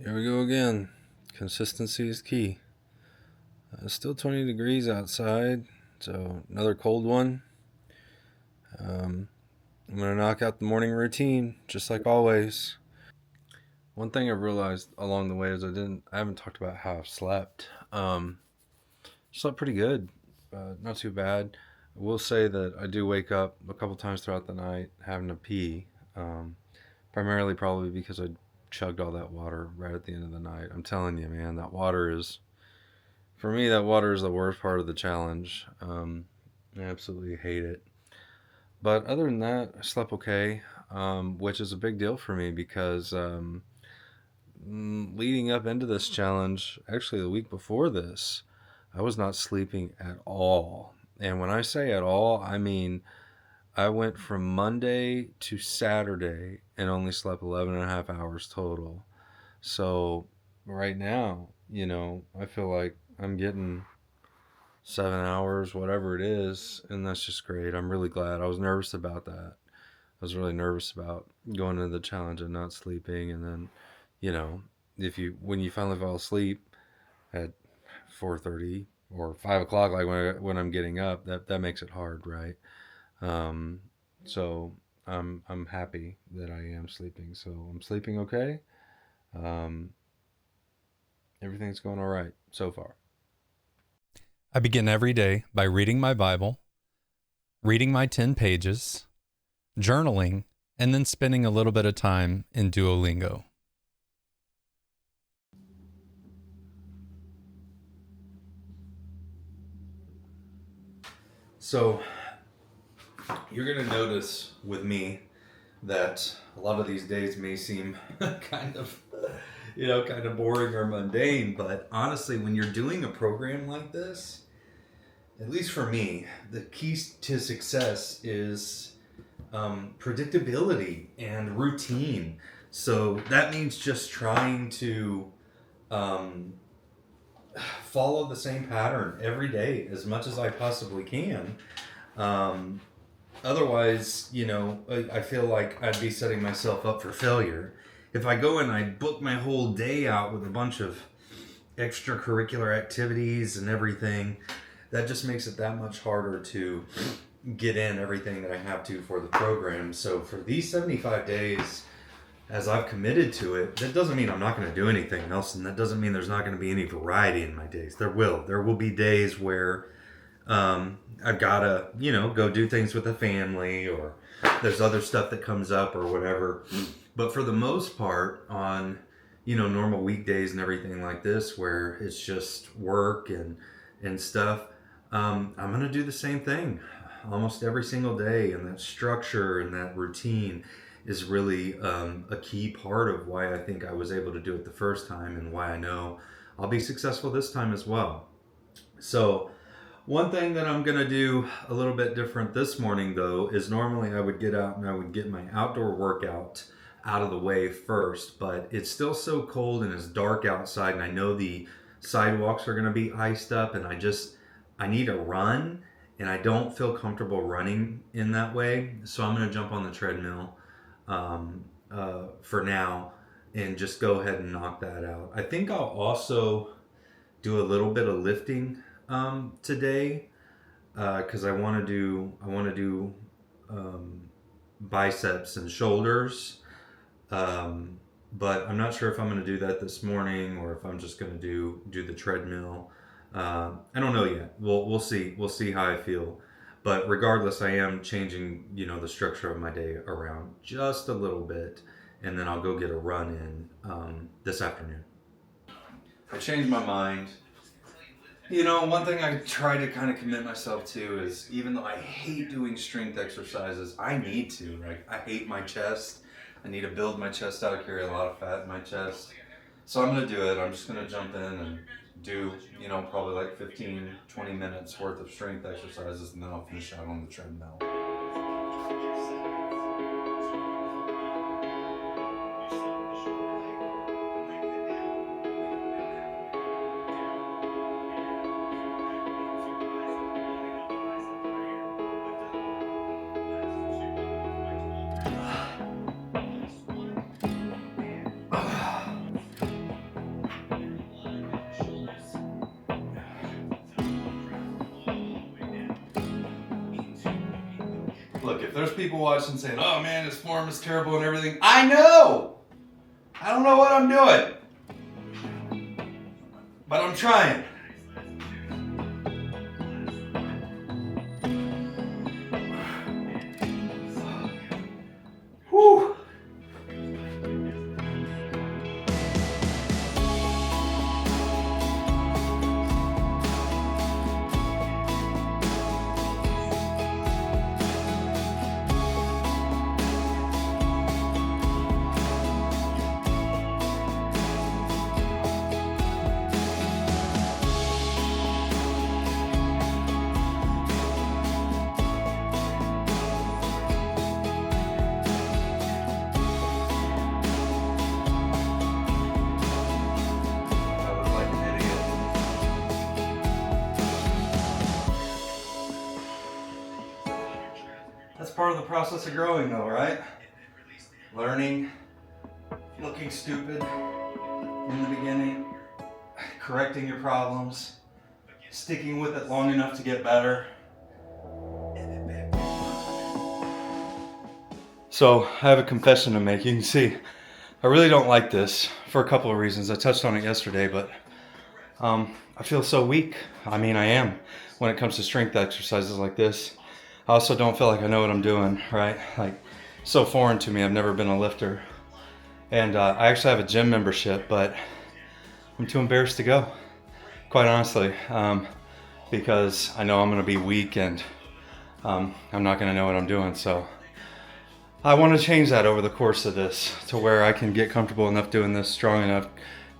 Here we go again. Consistency is key. It's still 20 degrees outside, so another cold one. I'm going to knock out the morning routine, just like always. One thing I've realized along the way is I haven't talked about how I've slept. Slept pretty good, not too bad. I will say that I do wake up a couple times throughout the night having to pee, um, primarily probably because I chugged all that water right at the end of the night. I'm telling you, man, for me, that water is the worst part of the challenge. I absolutely hate it. But other than that, I slept okay, which is a big deal for me because leading up into this challenge, actually the week before this, I was not sleeping at all. And when I say at all, I mean I went from Monday to Saturday and only slept 11 and a half hours total. So right now, I feel like I'm getting 7 hours, whatever it is, and that's just great. I'm really glad. I was nervous about that. I was really nervous about going into the challenge and not sleeping, and then, you know, if you when you finally fall asleep at 4:30 or 5 o'clock, like when I'm getting up, that makes it hard, right? Um, so I'm happy that I am sleeping. So I'm sleeping okay. Um, Everything's going all right so far. I begin every day by reading my Bible, reading my 10 pages, journaling, and then spending a little bit of time in Duolingo. So you're gonna notice with me that a lot of these days may seem kind of, kind of boring or mundane. But honestly, when you're doing a program like this, at least for me, the key to success is predictability and routine. So that means just trying to um, follow the same pattern every day as much as I possibly can. Um, Otherwise, I feel like I'd be setting myself up for failure. If I go and I book my whole day out with a bunch of extracurricular activities and everything, that just makes it that much harder to get in everything that I have to for the program. So for these 75 days, as I've committed to it, that doesn't mean I'm not going to do anything else, and that doesn't mean there's not going to be any variety in my days. There will be days where I've got to, go do things with the family, or there's other stuff that comes up or whatever. But for the most part, on, normal weekdays and everything like this, where it's just work and stuff, I'm going to do the same thing almost every single day. And that structure and that routine is really a key part of why I think I was able to do it the first time and why I know I'll be successful this time as well. So, one thing that I'm going to do a little bit different this morning, though, is normally I would get out and I would get my outdoor workout out of the way first, but it's still so cold and it's dark outside, and I know the sidewalks are going to be iced up, and I need a run, and I don't feel comfortable running in that way, so I'm going to jump on the treadmill for now and just go ahead and knock that out. I think I'll also do a little bit of lifting today because I want to do biceps and shoulders, but I'm not sure if I'm going to do that this morning or if I'm just going to do the treadmill. I don't know yet. We'll see. We'll see how I feel. But regardless, I am changing the structure of my day around just a little bit, and then I'll go get a run in this afternoon. I changed my mind. One thing I try to kind of commit myself to is, even though I hate doing strength exercises, I need to. Like, I hate my chest. I need to build my chest out. I carry a lot of fat in my chest. So I'm going to do it. I'm just going to jump in and do, probably like 15, 20 minutes worth of strength exercises, and then I'll finish out on the treadmill. Look, if there's people watching saying, oh man, his form is terrible and everything, I know! I don't know what I'm doing. But I'm trying. Whew. That's part of the process of growing though, right? Learning, looking stupid in the beginning, correcting your problems, sticking with it long enough to get better. So I have a confession to make. You can see, I really don't like this for a couple of reasons. I touched on it yesterday, but I feel so weak. I mean, I am when it comes to strength exercises like this. I also don't feel like I know what I'm doing, right? Like, so foreign to me. I've never been a lifter. And I actually have a gym membership, but I'm too embarrassed to go, quite honestly, because I know I'm going to be weak and I'm not going to know what I'm doing. So I want to change that over the course of this to where I can get comfortable enough doing this, strong enough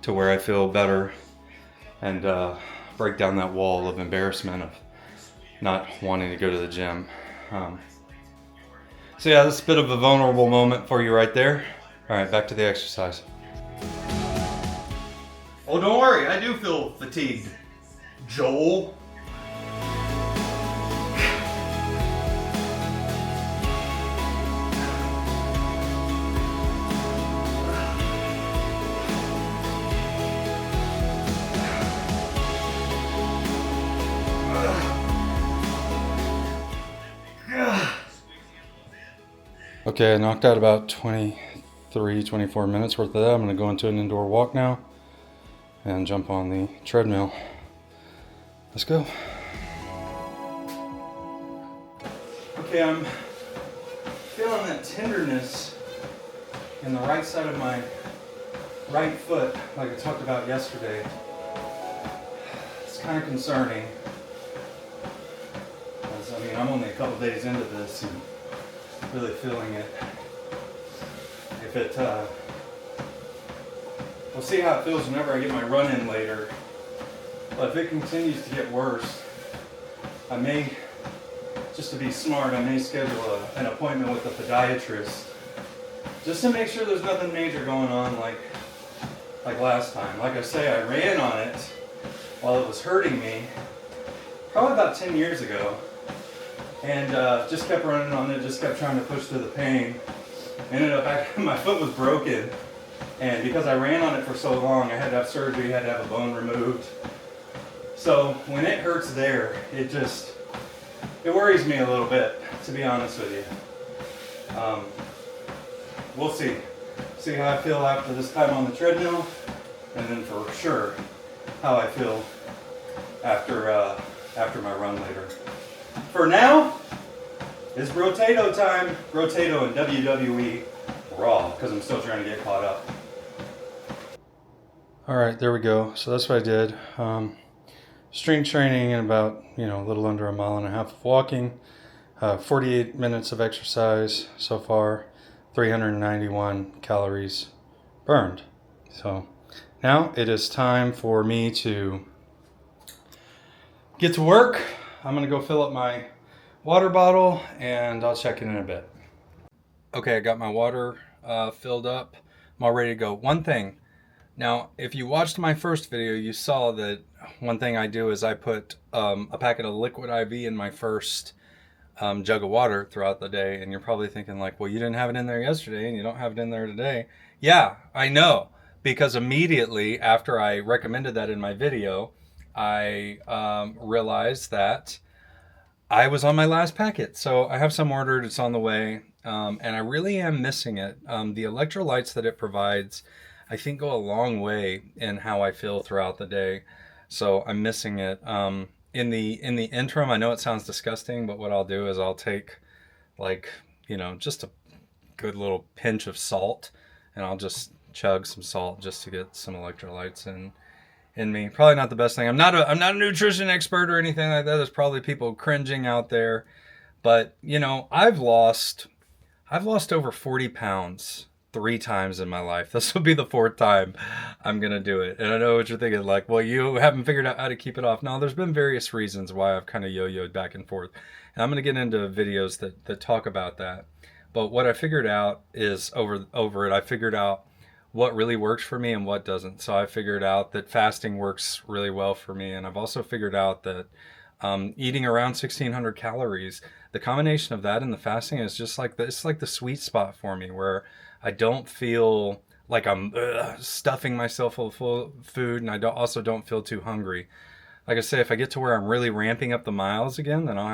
to where I feel better and break down that wall of embarrassment of not wanting to go to the gym. So yeah, this is a bit of a vulnerable moment for you right there. All right, back to the exercise. Oh, don't worry, I do feel fatigued, Joel. Okay, I knocked out about 24 minutes worth of that. I'm going to go into an indoor walk now and jump on the treadmill. Let's go. Okay, I'm feeling that tenderness in the right side of my right foot, like I talked about yesterday. It's kind of concerning. I mean, I'm only a couple days into this and really feeling it. If it, we'll see how it feels whenever I get my run in later. But if it continues to get worse, I may, just to be smart, I may schedule an appointment with a podiatrist just to make sure there's nothing major going on like last time. Like I say, I ran on it while it was hurting me, probably about 10 years ago. And just kept running on it, just kept trying to push through the pain. Ended up, my foot was broken. And because I ran on it for so long, I had to have surgery, had to have a bone removed. So when it hurts there, it worries me a little bit, to be honest with you. We'll see. See how I feel after this time on the treadmill, and then for sure how I feel after my run later. For now, it's Rotato time. Rotato and WWE Raw, because I'm still trying to get caught up. All right, there we go. So that's what I did. Strength training and about, a little under a mile and a half of walking. 48 minutes of exercise so far. 391 calories burned. So now it is time for me to get to work. I'm going to go fill up my water bottle and I'll check in a bit. Okay, I got my water filled up. I'm all ready to go. One thing. Now, if you watched my first video, you saw that one thing I do is I put a packet of liquid IV in my first jug of water throughout the day. And you're probably thinking like, well, you didn't have it in there yesterday and you don't have it in there today. Yeah, I know. Because immediately after I recommended that in my video, I realized that I was on my last packet, so I have some ordered. It's on the way, and I really am missing it. The electrolytes that it provides, I think, go a long way in how I feel throughout the day. So I'm missing it. In the interim, I know it sounds disgusting, but what I'll do is I'll take like just a good little pinch of salt, and I'll just chug some salt just to get some electrolytes in me. Probably not the best thing. I'm not a nutrition expert or anything like that. There's probably people cringing out there, but I've lost over 40 pounds 3 times in my life. This will be the fourth time I'm gonna do it. And I know what you're thinking, like, well, you haven't figured out how to keep it off. No, there's been various reasons why I've kind of yo-yoed back and forth. And I'm gonna get into videos that talk about that. But what I figured out is over it, I figured out what really works for me and what doesn't. So I figured out that fasting works really well for me, and I've also figured out that eating around 1,600 calories, the combination of that and the fasting is just like it's like the sweet spot for me, where I don't feel like I'm stuffing myself full of food, and also don't feel too hungry. Like I say, if I get to where I'm really ramping up the miles again, then I'll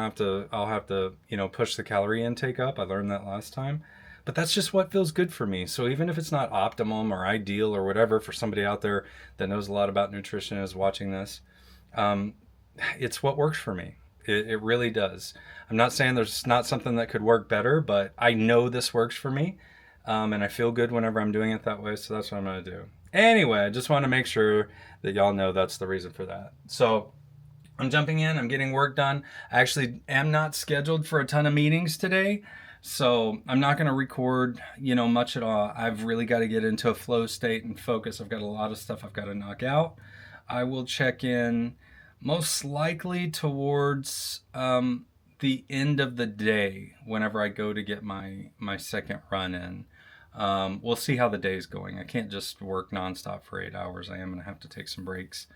have to push the calorie intake up. I learned that last time. But that's just what feels good for me. So even if it's not optimum or ideal or whatever for somebody out there that knows a lot about nutrition and is watching this, um, it's what works for me. It really does. I'm not saying there's not something that could work better, but I know this works for me. And I feel good whenever I'm doing it that way. So that's what I'm going to do. Anyway, I just want to make sure that y'all know that's the reason for that. So I'm jumping in. I'm getting work done. I actually am not scheduled for a ton of meetings today. So I'm not going to record, much at all. I've really got to get into a flow state and focus. I've got a lot of stuff I've got to knock out. I will check in most likely towards the end of the day whenever I go to get my second run in. We'll see how the day's going. I can't just work nonstop for 8 hours. I am going to have to take some breaks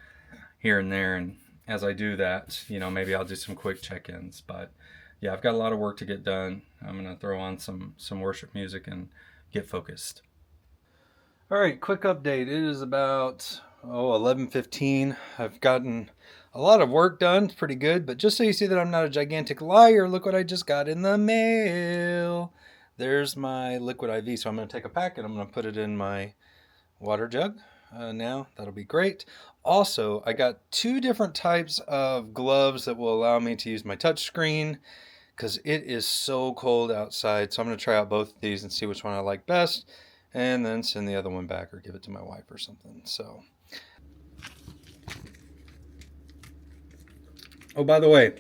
here and there. And as I do that, maybe I'll do some quick check-ins. But yeah, I've got a lot of work to get done. I'm going to throw on some worship music and get focused. All right, quick update. It is about 11:15. I've gotten a lot of work done. It's pretty good. But just so you see that I'm not a gigantic liar, look what I just got in the mail. There's my liquid IV. So I'm going to take a packet. I'm going to put it in my water jug now. That'll be great. Also, I got 2 different types of gloves that will allow me to use my touch screen, because it is so cold outside. So I'm going to try out both of these and see which one I like best, and then send the other one back or give it to my wife or something. So, oh, by the way,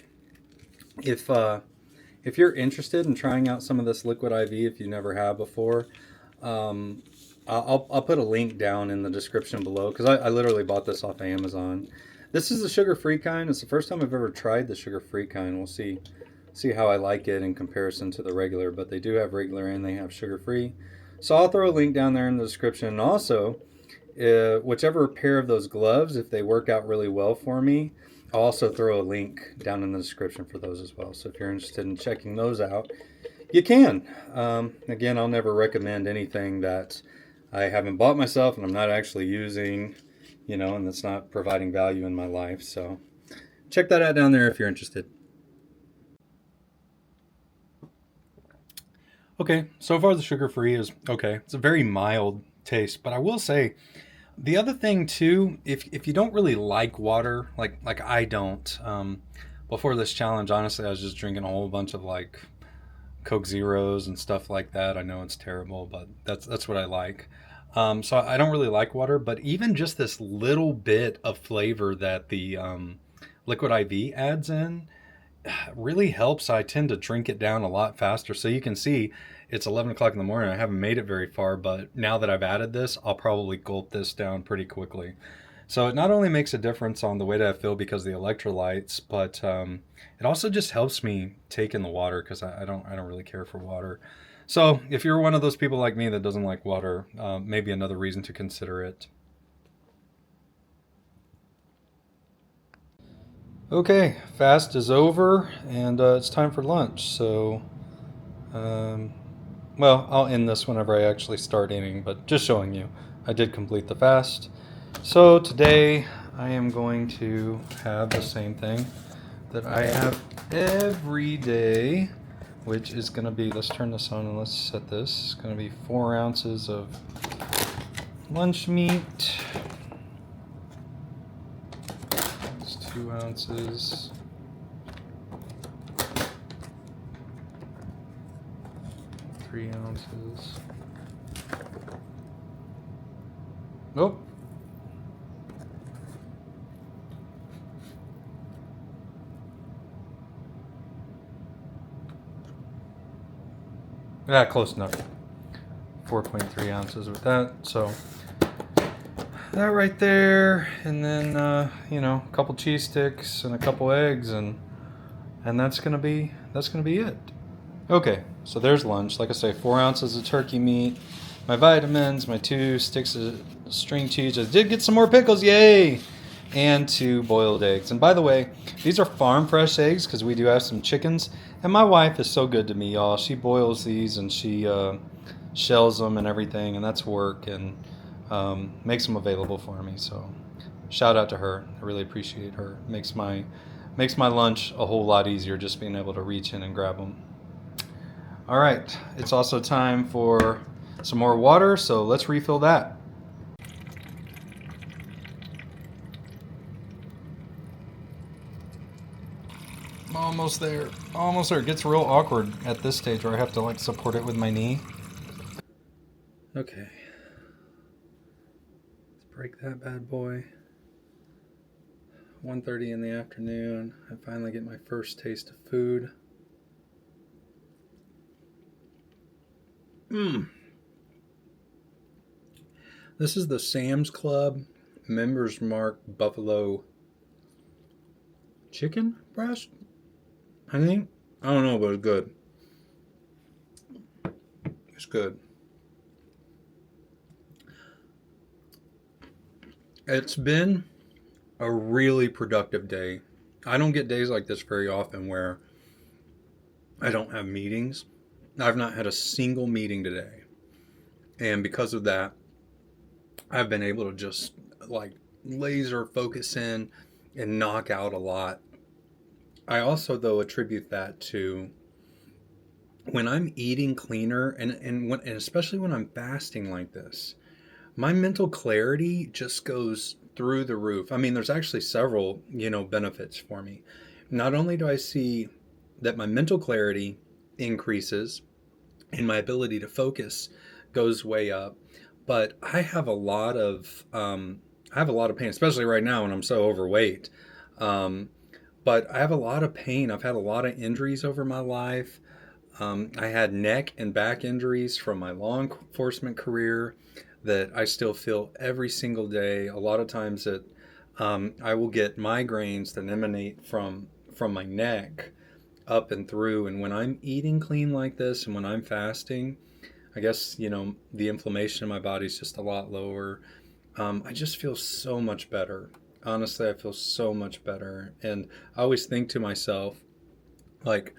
if you're interested in trying out some of this liquid IV, if you never have before, I'll put a link down in the description below, because I literally bought this off Amazon. This is the sugar-free kind. It's the first time I've ever tried the sugar-free kind. We'll see how I like it in comparison to the regular, but they do have regular and they have sugar-free. So I'll throw a link down there in the description. And also, whichever pair of those gloves, if they work out really well for me, I'll also throw a link down in the description for those as well. So if you're interested in checking those out, you can. Again, I'll never recommend anything that I haven't bought myself and I'm not actually using, and that's not providing value in my life. So check that out down there if you're interested. Okay, so far the sugar-free is okay. It's a very mild taste, but I will say the other thing too, if you don't really like water, like I don't, before this challenge, honestly, I was just drinking a whole bunch of like Coke Zeros and stuff like that. I know it's terrible, but that's what I like. So I don't really like water, but even just this little bit of flavor that the liquid IV adds in really helps. I tend to drink it down a lot faster. So you can see it's 11 o'clock in the morning. I haven't made it very far, but now that I've added this, I'll probably gulp this down pretty quickly. So it not only makes a difference on the way that I feel because of the electrolytes, but it also just helps me take in the water, because I don't really care for water. So if you're one of those people like me that doesn't like water, maybe another reason to consider it. Okay, fast is over, and it's time for lunch. So, well, I'll end this whenever I actually start eating, but just showing you, I did complete the fast. So today I am going to have the same thing that I have every day, which is going to be, let's turn this on and let's set this. It's going to be 4 ounces of lunch meat. It's 2 ounces. Three ounces. Nope. Yeah, close enough. 4.3 ounces with that. So that right there, and then a couple cheese sticks and a couple eggs, and that's gonna be it. Okay, so there's lunch. Like I say, 4 ounces of turkey meat, my vitamins, my 2 sticks of string cheese. I did get some more pickles, yay! And 2 boiled eggs. And by the way, these are farm fresh eggs because we do have some chickens. And my wife is so good to me, y'all. She boils these and she shells them and everything, and that's work, and makes them available for me. So shout out to her. I really appreciate her. Makes my lunch a whole lot easier just being able to reach in and grab them. All right, it's also time for some more water, so let's refill that. Almost there. Almost there. It gets real awkward at this stage where I have to like support it with my knee. Okay. Let's break that bad boy. 1:30 in the afternoon. I finally get my first taste of food. This is the Sam's Club Members Mark Buffalo chicken breast, I think. I don't know, but it's good. It's good. It's been a really productive day. I don't get days like this very often where I don't have meetings. I've not had a single meeting today. And because of that, I've been able to just like laser focus in and knock out a lot. I also, though, attribute that to when I'm eating cleaner and especially when I'm fasting like this, my mental clarity just goes through the roof. I mean, there's actually several, benefits for me. Not only do I see that my mental clarity increases and my ability to focus goes way up, but I have a lot of pain, especially right now when I'm so overweight. But I have a lot of pain. I've had a lot of injuries over my life. I had neck and back injuries from my law enforcement career that I still feel every single day. A lot of times that I will get migraines that emanate from my neck up and through. And when I'm eating clean like this and when I'm fasting, I guess, the inflammation in my body is just a lot lower. I just feel so much better. Honestly, I feel so much better. And I always think to myself, like,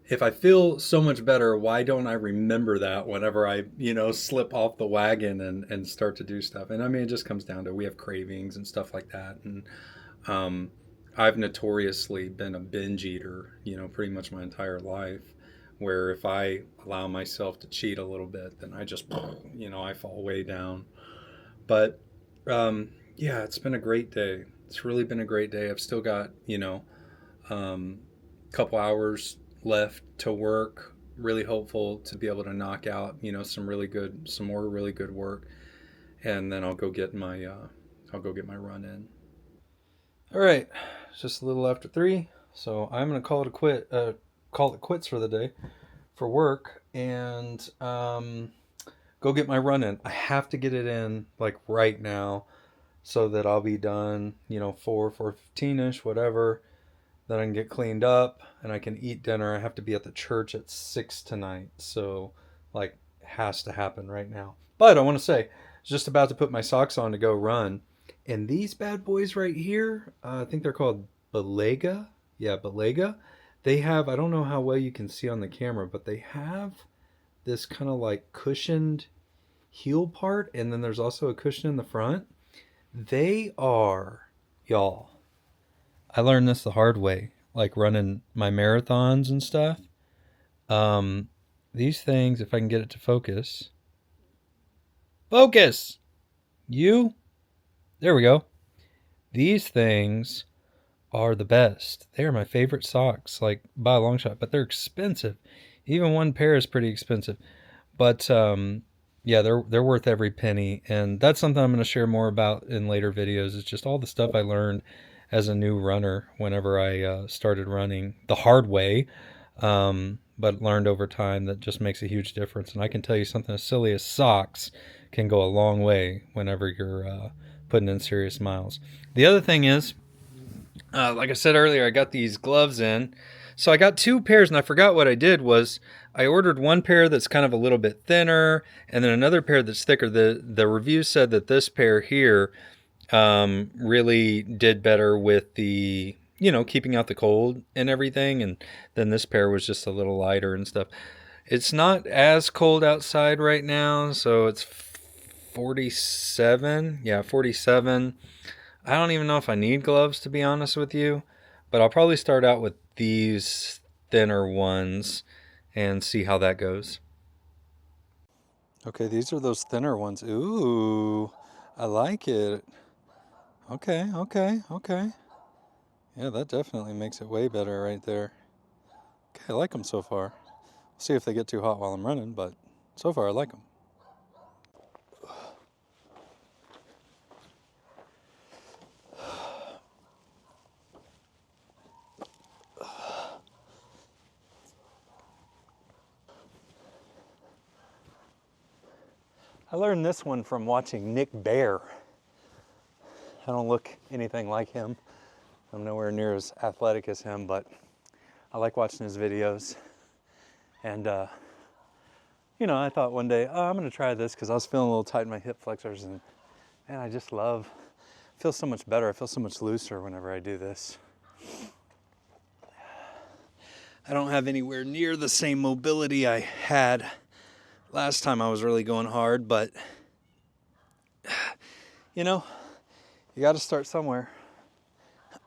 if I feel so much better, why don't I remember that whenever I, slip off the wagon and start to do stuff? And I mean, it just comes down to we have cravings and stuff like that. And I've notoriously been a binge eater, pretty much my entire life, where if I allow myself to cheat a little bit, then I just, I fall way down. But yeah, it's been a great day. It's really been a great day. I've still got, couple hours left to work. Really hopeful to be able to knock out, some more really good work, and then I'll go get my run in. All right, it's just a little after 3, so I'm gonna call it quits for the day, for work, and go get my run in. I have to get it in like right now, so that I'll be done, 4:15ish, whatever. Then I can get cleaned up and I can eat dinner. I have to be at the church at 6 tonight. So, like, it has to happen right now. But I want to say, I was just about to put my socks on to go run. And these bad boys right here, I think they're called Belega. Yeah, Belega. They have, I don't know how well you can see on the camera, but they have this kind of like cushioned heel part. And then there's also a cushion in the front. They are, y'all, I learned this the hard way. like running my marathons and stuff. These things, if I can get it to focus. Focus! You? There we go. These things are the best. They are my favorite socks, like by a long shot, but they're expensive. Even one pair is pretty expensive. But yeah, they're worth every penny, and that's something I'm going to share more about in later videos. It's just all the stuff I learned as a new runner whenever I started running the hard way, but learned over time that just makes a huge difference. And I can tell you something as silly as socks can go a long way whenever you're putting in serious miles. The other thing is, like I said earlier, I got these gloves in. So I got 2 pairs, and I forgot what I did was I ordered one pair that's kind of a little bit thinner, and then another pair that's thicker. The review said that this pair here really did better with the, keeping out the cold and everything, and then this pair was just a little lighter and stuff. It's not as cold outside right now, so it's 47. Yeah, 47. I don't even know if I need gloves, to be honest with you, but I'll probably start out with these thinner ones and see how that goes. Okay, these are those thinner ones. Ooh, I like it. Okay. Yeah, that definitely makes it way better right there. Okay, I like them so far. See if they get too hot while I'm running, but so far I like them. I learned this one from watching Nick Bear. I don't look anything like him. I'm nowhere near as athletic as him, but I like watching his videos. And, I thought one day, I'm going to try this because I was feeling a little tight in my hip flexors. And, man, I just I feel so much better. I feel so much looser whenever I do this. I don't have anywhere near the same mobility I had last time I was really going hard, but you got to start somewhere.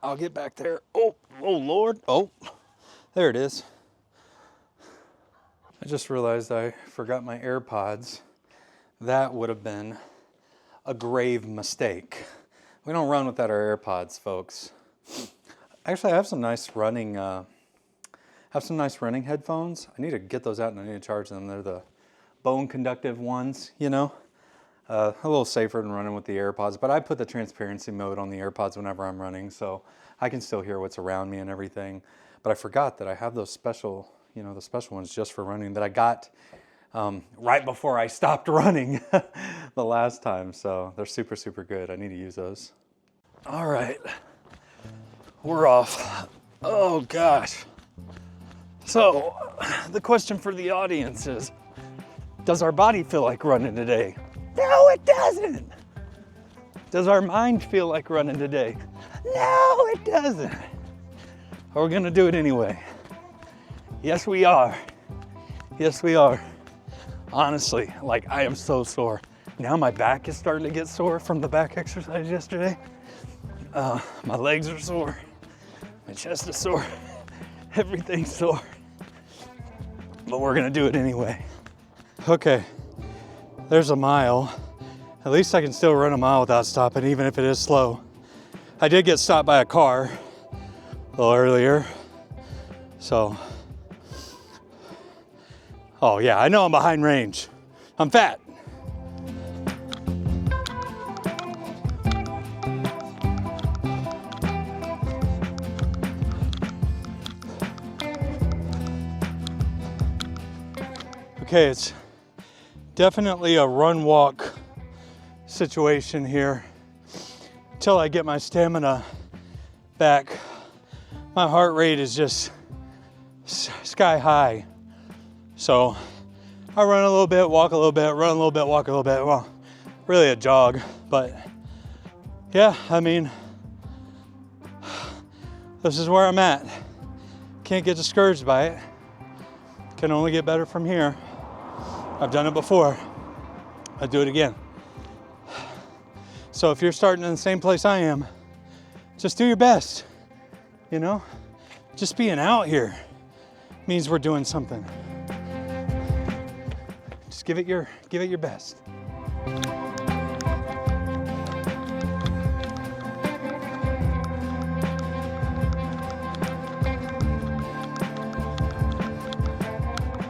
I'll get back there. Oh Lord. Oh, there it is. I just realized I forgot my AirPods. That would have been a grave mistake. We don't run without our AirPods, folks. Actually, I have some nice running headphones. I need to get those out and I need to charge them. They're the bone conductive ones, a little safer than running with the AirPods, but I put the transparency mode on the AirPods whenever I'm running, so I can still hear what's around me and everything. But I forgot that I have those special, the special ones just for running that I got right before I stopped running the last time. So they're super, super good. I need to use those. All right, we're off. Oh gosh. So the question for the audience is, does our body feel like running today? No, it doesn't. Does our mind feel like running today? No, it doesn't. Are we gonna do it anyway? Yes, we are. Yes, we are. Honestly, I am so sore. Now my back is starting to get sore from the back exercise yesterday. My legs are sore. My chest is sore. Everything's sore. But we're gonna do it anyway. Okay, there's a mile. At least I can still run a mile without stopping, even if it is slow. I did get stopped by a car a little earlier, so. Oh yeah, I know I'm behind range. I'm fat. Okay, it's definitely a run-walk situation here until I get my stamina back. My heart rate is just sky high. So I run a little bit, walk a little bit, run a little bit, walk a little bit. Well, really a jog, but yeah, I mean, this is where I'm at. Can't get discouraged by it. Can only get better from here. I've done it before. I'll do it again. So if you're starting in the same place I am, just do your best, just being out here means we're doing something. Just give it your best.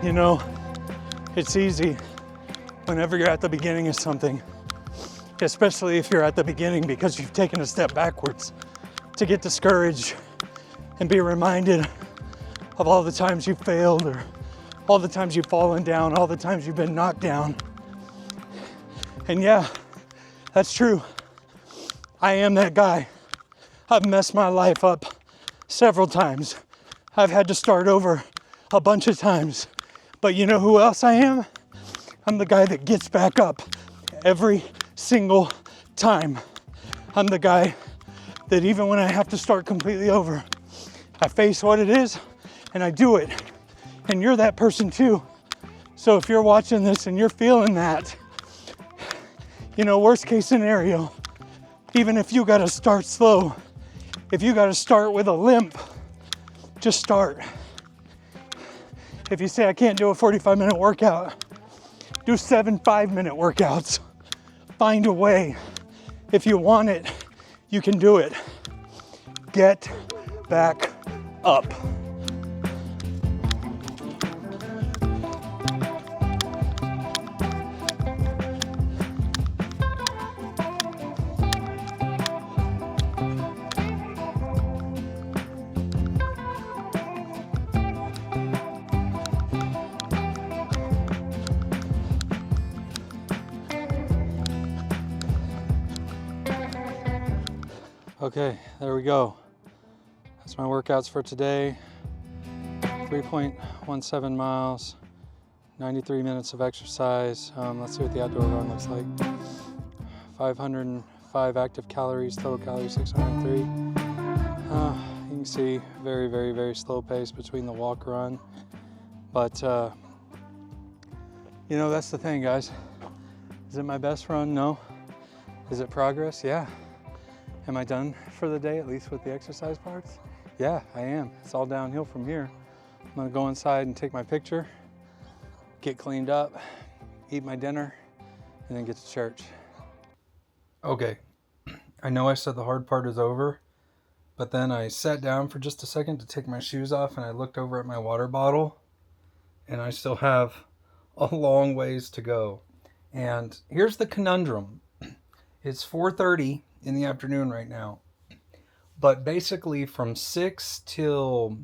You know, it's easy whenever you're at the beginning of something, especially if you're at the beginning because you've taken a step backwards, to get discouraged and be reminded of all the times you failed, or all the times you've fallen down, all the times you've been knocked down. And yeah, that's true. I am that guy. I've messed my life up several times. I've had to start over a bunch of times. But you know who else I am? I'm the guy that gets back up every single time. I'm the guy that even when I have to start completely over, I face what it is and I do it. And you're that person too. So if you're watching this and you're feeling that, you know, worst case scenario, even if you gotta start slow, if you gotta start with a limp, just start. If you say I can't do a 45-minute workout, do 7 5-minute workouts. Find a way. If you want it, you can do it. Get back up. Okay, there we go. That's my workouts for today. 3.17 miles, 93 minutes of exercise. Let's see what the outdoor run looks like. 505 active calories, total calories 603. You can see very, very, very slow pace between the walk run. But, you know, that's the thing, guys. Is it my best run? No. Is it progress? Yeah. Am I done for the day, at least with the exercise parts? Yeah, I am. It's all downhill from here. I'm gonna go inside and take my picture, get cleaned up, eat my dinner, and then get to church. Okay, I know I said the hard part is over, but then I sat down for just a second to take my shoes off and I looked over at my water bottle and I still have a long ways to go. And here's the conundrum. It's 4:30 in the afternoon right now, but basically from 6 till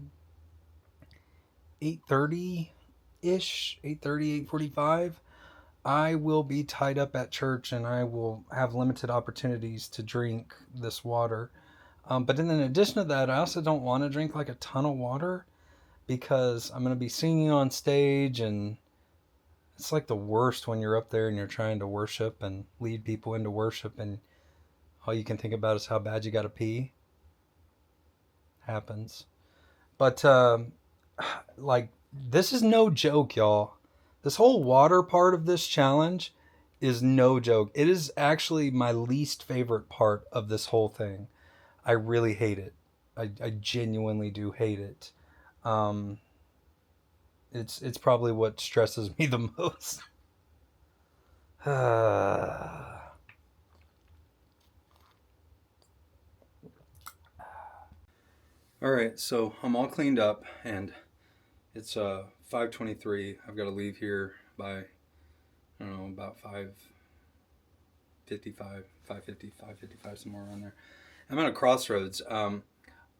8:30-ish, 8:45, I will be tied up at church and I will have limited opportunities to drink this water. But then in addition to that, I also don't want to drink like a ton of water because I'm going to be singing on stage, and it's like the worst when you're up there and you're trying to worship and lead people into worship and all you can think about is how bad you got to pee. Happens. But, like, this is no joke, y'all. This whole water part of this challenge is no joke. It is actually my least favorite part of this whole thing. I really hate it. I genuinely do hate it. It's probably what stresses me the most. All right, so I'm all cleaned up, and it's 5:23. I've got to leave here by, I don't know, about 5:55, 5:55, somewhere around there. I'm at a crossroads.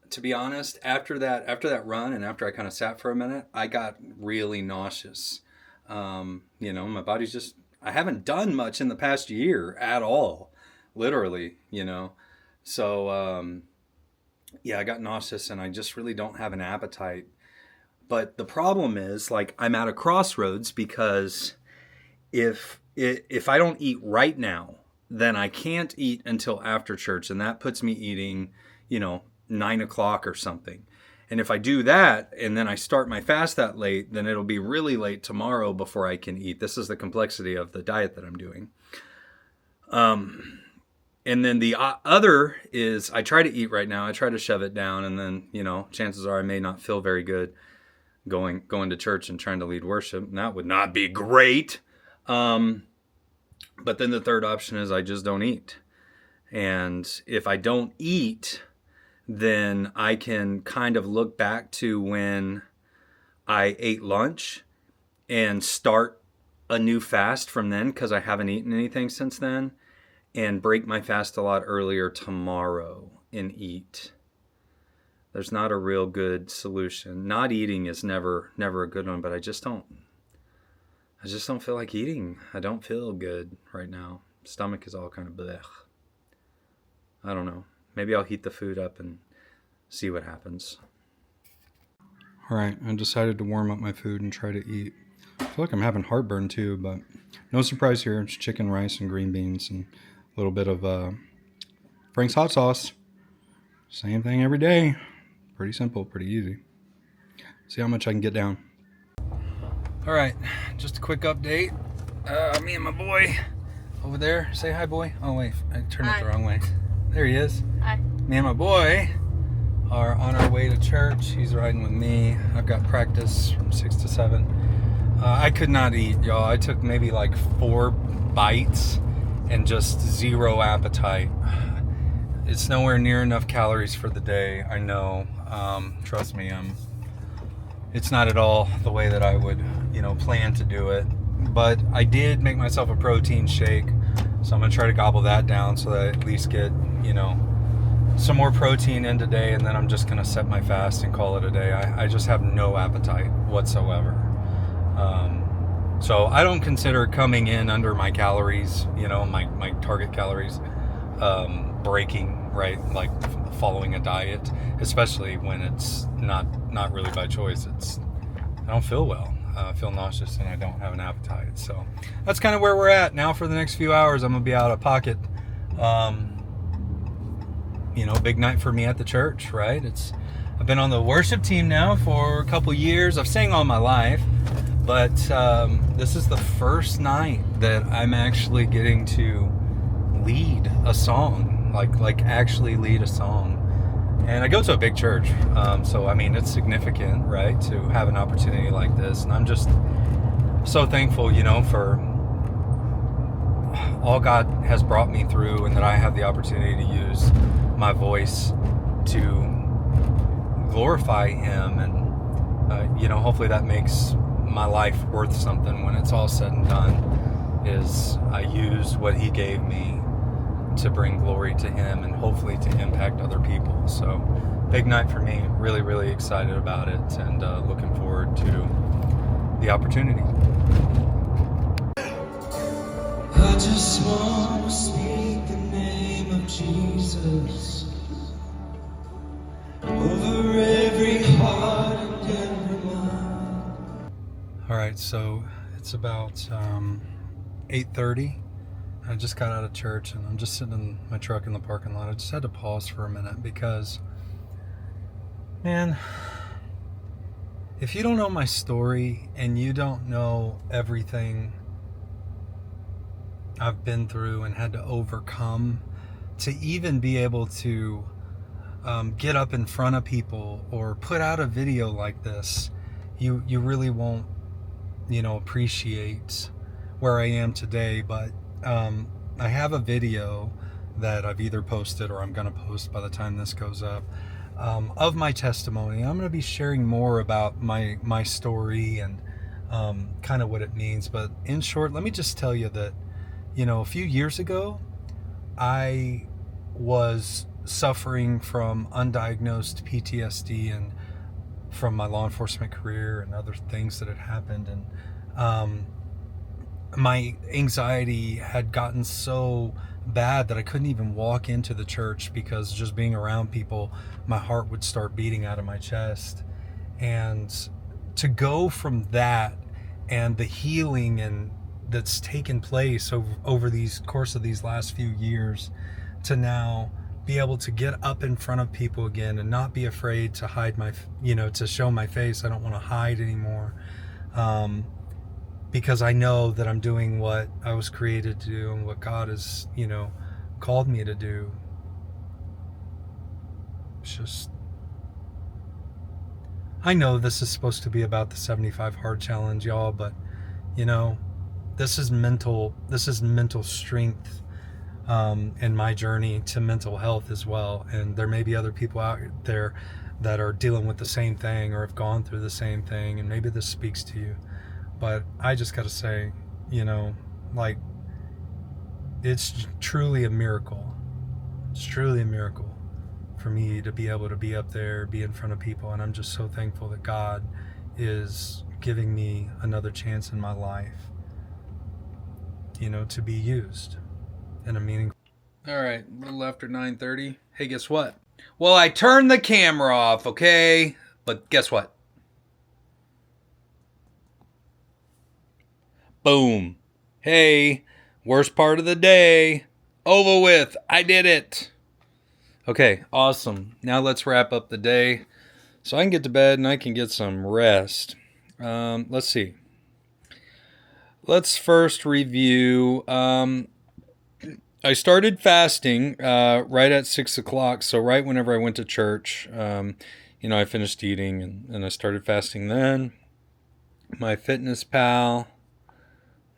To be honest, after that run, and after I kind of sat for a minute, I got really nauseous. You know, my body's just, I haven't done much in the past year at all, literally, you know. So, yeah, I got nauseous and I just really don't have an appetite. But the problem is, like, I'm at a crossroads because if I don't eat right now, then I can't eat until after church. And that puts me eating, you know, 9 o'clock or something. And if I do that and then I start my fast that late, then it'll be really late tomorrow before I can eat. This is the complexity of the diet that I'm doing. And then the other is I try to eat right now. I try to shove it down, and then, chances are I may not feel very good going to church and trying to lead worship. And that would not be great. But then the third option is I just don't eat. And if I don't eat, then I can kind of look back to when I ate lunch and start a new fast from then, because I haven't eaten anything since then, and break my fast a lot earlier tomorrow and eat. There's not a real good solution. Not eating is never a good one, but I just don't feel like eating. I don't feel good right now. Stomach is all kind of blech. I don't know. Maybe I'll heat the food up and see what happens. All right, I decided to warm up my food and try to eat. I feel like I'm having heartburn too, but no surprise here. It's chicken, rice, and green beans, and a little bit of Frank's hot sauce. Same thing every day. Pretty simple, pretty easy. See how much I can get down. All right, just a quick update. Me and my boy over there. Say hi, boy. Oh, wait, I turned it the wrong way. There he is. Hi. Me and my boy are on our way to church. He's riding with me. I've got practice from 6 to 7. I could not eat, y'all. I took maybe like 4 bites and just zero appetite. It's nowhere near enough calories for the day, I know. Trust me, it's not at all the way that I would, plan to do it. But I did make myself a protein shake, so I'm gonna try to gobble that down so that I at least get, some more protein in today, and then I'm just gonna set my fast and call it a day. I just have no appetite whatsoever. So I don't consider coming in under my calories, my target calories, breaking, right? Like following a diet, especially when it's not really by choice. I don't feel well. I feel nauseous and I don't have an appetite. So that's kind of where we're at now. For the next few hours, I'm gonna be out of pocket. Big night for me at the church, right? I've been on the worship team now for a couple years. I've sang all my life, but this is the first night that I'm actually getting to lead a song, like actually lead a song. And I go to a big church, so I mean it's significant, right, to have an opportunity like this. And I'm just so thankful, for all God has brought me through, and that I have the opportunity to use my voice to glorify Him, and hopefully that makes my life worth something when it's all said and done. Is I use what He gave me to bring glory to Him and hopefully to impact other people. So big night for me. Really, really excited about it, and looking forward to the opportunity. I just want to speak the name of Jesus over every heart and every mind. All right, so it's about 8:30. I just got out of church and I'm just sitting in my truck in the parking lot. I just had to pause for a minute because, man, if you don't know my story and you don't know everything I've been through and had to overcome to even be able to get up in front of people or put out a video like this, you really won't, appreciate where I am today. But I have a video that I've either posted or I'm going to post by the time this goes up, of my testimony. I'm going to be sharing more about my story and kind of what it means. But in short, let me just tell you that, a few years ago, I was suffering from undiagnosed PTSD and from my law enforcement career and other things that had happened. And my anxiety had gotten so bad that I couldn't even walk into the church because just being around people, my heart would start beating out of my chest. And to go from that and the healing and that's taken place over these course of these last few years to now be able to get up in front of people again and not be afraid to hide my, to show my face. I don't want to hide anymore. Because I know that I'm doing what I was created to do and what God has, called me to do. It's just, I know this is supposed to be about the 75 hard challenge, y'all, but you know, this is mental strength, in my journey to mental health as well. And there may be other people out there that are dealing with the same thing or have gone through the same thing, and maybe this speaks to you. But I just got to say, you know, like, it's truly a miracle. It's truly a miracle for me to be able to be up there, be in front of people. And I'm just so thankful that God is giving me another chance in my life, you know, to be used in a meaningful. All right, a little after 9:30. Hey, guess what? Well, I turned the camera off, okay? But guess what? Boom. Hey, worst part of the day. Over with. I did it. Okay, awesome. Now let's wrap up the day so I can get to bed and I can get some rest. Let's see. Let's first review. I started fasting right at 6 o'clock. So right whenever I went to church, you know, I finished eating and I started fasting then. My Fitness Pal.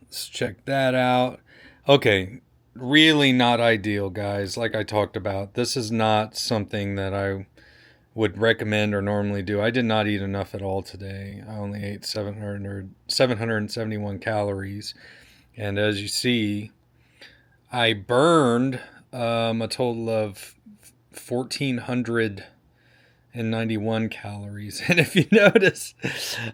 Let's check that out. Okay, really not ideal, guys. Like I talked about, this is not something that I would recommend or normally do. I did not eat enough at all today. I only ate 771 calories. And as you see, I burned a total of 1,491 calories. And if you notice,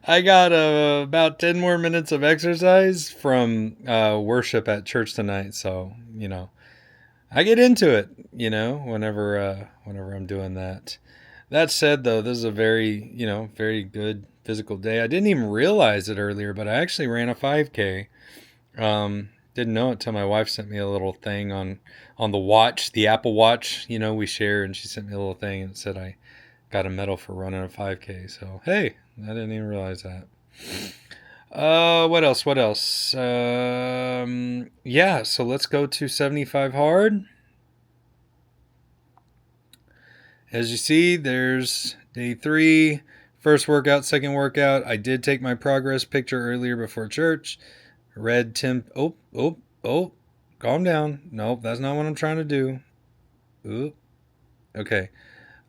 I got about 10 more minutes of exercise from worship at church tonight. So, you know, I get into it, you know, whenever I'm doing that. That said, though, this is a very, you know, very good physical day. I didn't even realize it earlier, but I actually ran a 5K. Didn't know it till my wife sent me a little thing on the watch, the Apple Watch, you know, we share, and she sent me a little thing and it said I got a medal for running a 5K. So, hey, I didn't even realize that. What else? Yeah, so let's go to 75 hard. As you see, there's day 3, first workout, second workout. I did take my progress picture earlier before church. Red 10, oh, calm down. Nope, that's not what I'm trying to do. Oop. Okay.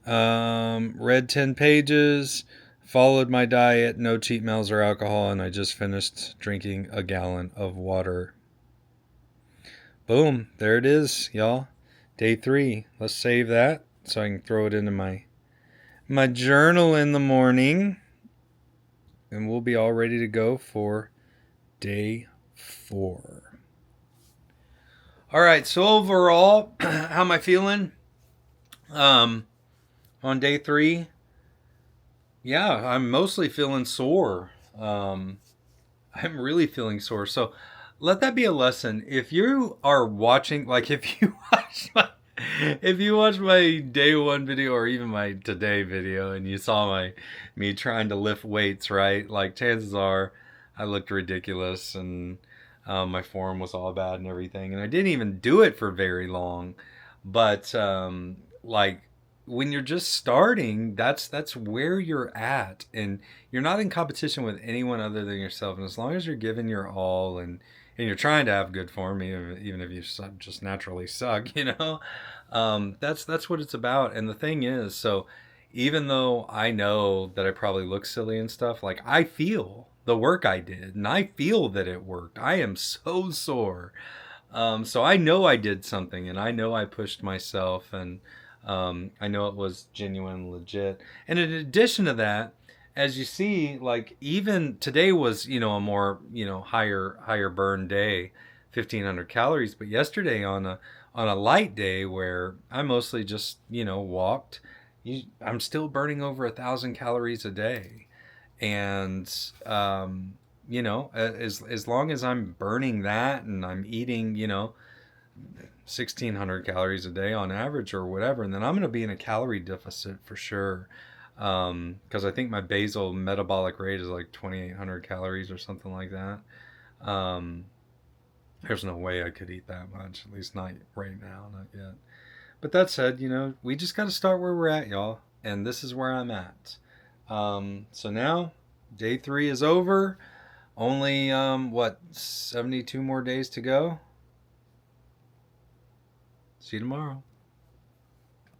Read 10 pages, followed my diet, no cheat meals or alcohol, and I just finished drinking a gallon of water. Boom, there it is, y'all. Day 3. Let's save that so I can throw it into my journal in the morning, and we'll be all ready to go for day 4. All right, so overall, how am I feeling? On day 3, yeah, I'm mostly feeling sore. I'm really feeling sore. So let that be a lesson. If you are watching, like if you watch my day 1 video or even my today video and you saw me trying to lift weights, right? Like chances are I looked ridiculous and my form was all bad and everything. And I didn't even do it for very long. But like when you're just starting, that's where you're at. And you're not in competition with anyone other than yourself. And as long as you're giving your all and you're trying to have good form, even if you just naturally suck, you know, that's what it's about. And the thing is, so even though I know that I probably look silly and stuff, like I feel the work I did and I feel that it worked. I am so sore. So I know I did something and I know I pushed myself and I know it was genuine, legit. And in addition to that, as you see, like even today was, you know, a more, you know, higher burn day, 1,500 calories. But yesterday on a light day where I mostly just, you know, walked, I'm still burning over 1,000 calories a day. And, you know, as long as I'm burning that and I'm eating, you know, 1,600 calories a day on average or whatever, and then I'm going to be in a calorie deficit for sure. Because I think my basal metabolic rate is like 2,800 calories or something like that. There's no way I could eat that much, at least not right now, not yet. But that said, we just got to start where we're at, y'all. And this is where I'm at. So now, day 3 is over. Only, 72 more days to go. See you tomorrow.